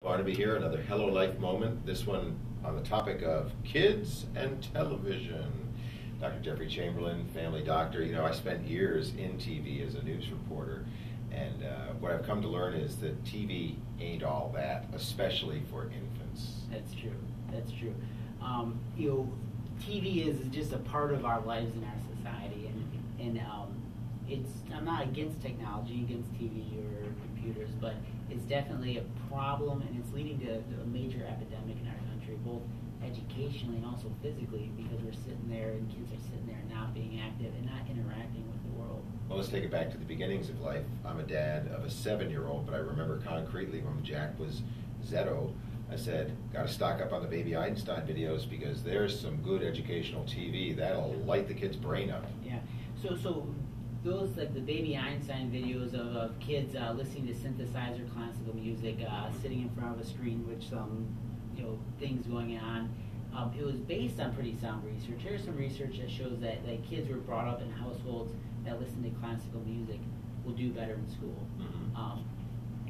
Want to be here, another HelloLife moment, this one on the topic of kids and television. Dr. Jeffrey Chamberlain, family doctor. You know, I spent years in TV as a news reporter, and what I've come to learn is that TV ain't all that, especially for infants. That's true. That's true. TV is just a part of our lives in our society, and I'm not against technology, against TV or computers, but it's definitely a problem, and it's leading to a major epidemic in our country, both educationally and also physically, because we're sitting there and kids are sitting there not being active and not interacting with the world. Well, let's take it back to the beginnings of life. I'm a dad of a 7-year-old, but I remember concretely when Jack was Zero, I said, got to stock up on the Baby Einstein videos because there's some good educational TV that'll light the kid's brain up. Yeah. So those, like the Baby Einstein videos of kids listening to synthesizer classical music, sitting in front of a screen with some things going on. It was based on pretty sound research. Here's some research that shows that kids who are brought up in households that listen to classical music will do better in school. Mm-hmm.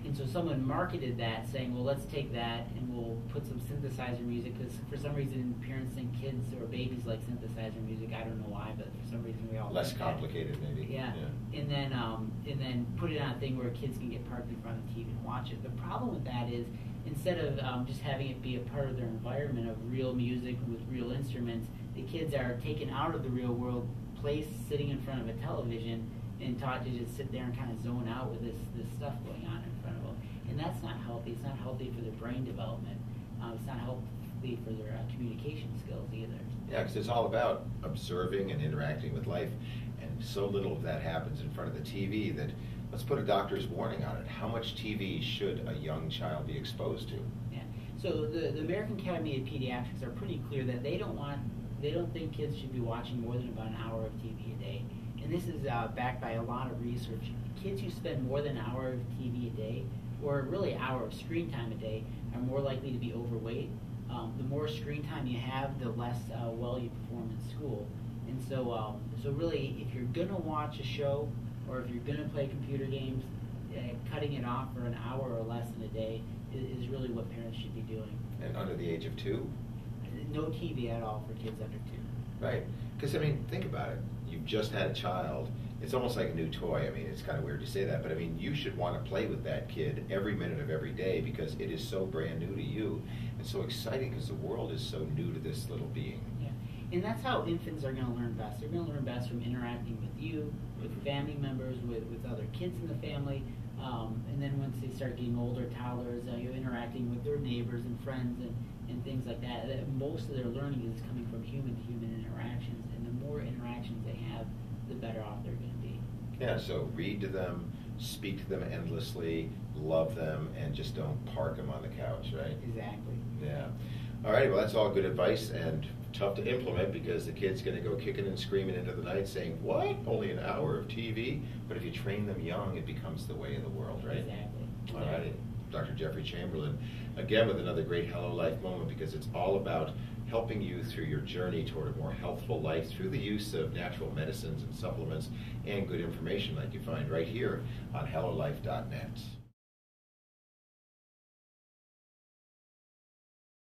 And so someone marketed that, saying, well, let's take that and we'll put some synthesizer music, because for some reason parents think kids or babies like synthesizer music. I don't know why, but for some reason we all less complicated, maybe. Yeah. And then put it on a thing where kids can get parked in front of the TV and watch it. The problem with that is, instead of just having it be a part of their environment of real music with real instruments, the kids are taken out of the real world, placed sitting in front of a television, and taught to just sit there and kind of zone out with this stuff going on in front of them. And that's not healthy. It's not healthy for their brain development. It's not healthy for their communication skills either. Yeah, because it's all about observing and interacting with life, and so little of that happens in front of the TV that, let's put a doctor's warning on it. How much TV should a young child be exposed to? Yeah. So the American Academy of Pediatrics are pretty clear that they don't think kids should be watching more than about an hour of TV a day. And this is backed by a lot of research. Kids who spend more than an hour of TV a day, or really an hour of screen time a day, are more likely to be overweight. The more screen time you have, the less well you perform in school. And so really, if you're going to watch a show, or if you're going to play computer games, cutting it off for an hour or less in a day is really what parents should be doing. And under the age of 2? No TV at all for kids under 2. Right. Because, I mean, think about it. You've just had a child. It's almost like a new toy. I mean, it's kind of weird to say that, but I mean, you should want to play with that kid every minute of every day because it is so brand new to you and so exciting because the world is so new to this little being. Yeah. And that's how infants are going to learn best. They're going to learn best from interacting with you, with family members, with other kids in the family. And then once they start getting older, toddlers, you're interacting with their neighbors and friends and things like that. Most of their learning is coming from human-to-human interactions, and the more interactions they have, the better off they're going to be. Yeah, so read to them, speak to them endlessly, love them, and just don't park them on the couch, right? Exactly. Yeah. All right, well, that's all good advice and tough to implement because the kid's going to go kicking and screaming into the night saying, what? Only an hour of TV? But if you train them young, it becomes the way of the world, right? Exactly. All right. Dr. Jeffrey Chamberlain, again with another great HelloLife moment, because it's all about helping you through your journey toward a more healthful life through the use of natural medicines and supplements and good information like you find right here on HelloLife.net.